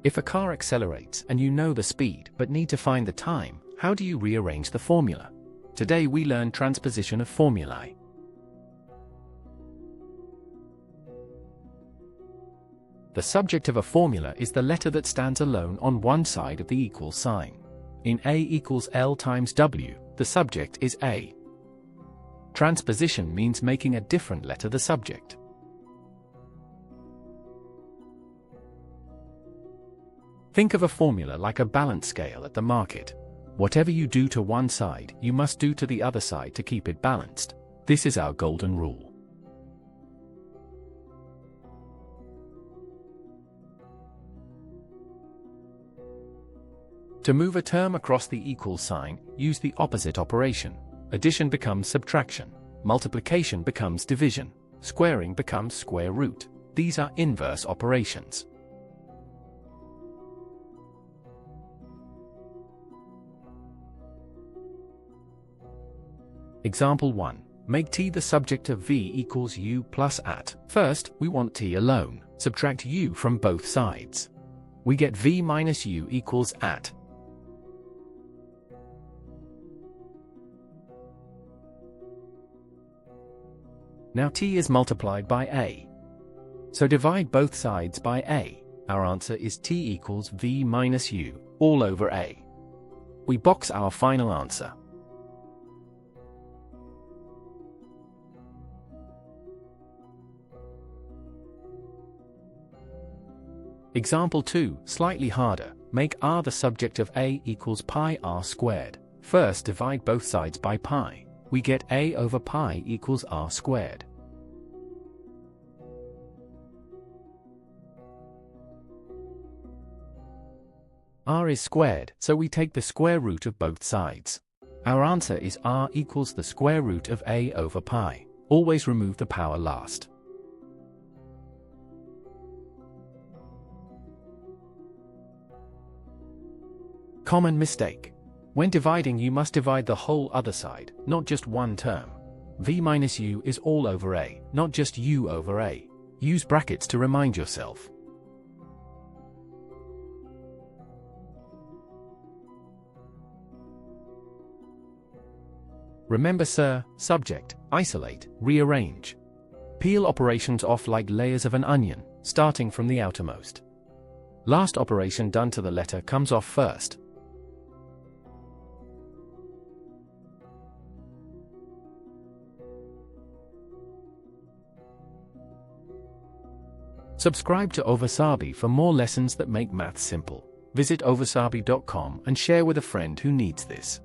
If a car accelerates and you know the speed but need to find the time, how do you rearrange the formula? Today we learn transposition of formulae. The subject of a formula is the letter that stands alone on one side of the equal sign. In A equals L times W, the subject is A. Transposition means making a different letter the subject. Think of a formula like a balance scale at the market. Whatever you do to one side, you must do to the other side to keep it balanced. This is our golden rule. To move a term across the equal sign, use the opposite operation. Addition becomes subtraction. Multiplication becomes division. Squaring becomes square root. These are inverse operations. Example 1. Make t the subject of v equals u plus at. First, we want t alone. Subtract u from both sides. We get v minus u equals at. Now t is multiplied by a. So divide both sides by a. Our answer is t equals v minus u, all over a. We box our final answer. Example 2, slightly harder. Make r the subject of a equals pi r squared. First divide both sides by pi. We get a over pi equals r squared. R is squared, so we take the square root of both sides. Our answer is r equals the square root of a over pi. Always remove the power last. Common mistake. When dividing, you must divide the whole other side, not just one term. V minus u is all over a, not just u over a. Use brackets to remind yourself. Remember sir, subject, isolate, rearrange. Peel operations off like layers of an onion, starting from the outermost. Last operation done to the letter comes off first. Subscribe to Ovasaabi for more lessons that make maths simple. Visit ovasaabi.com and share with a friend who needs this.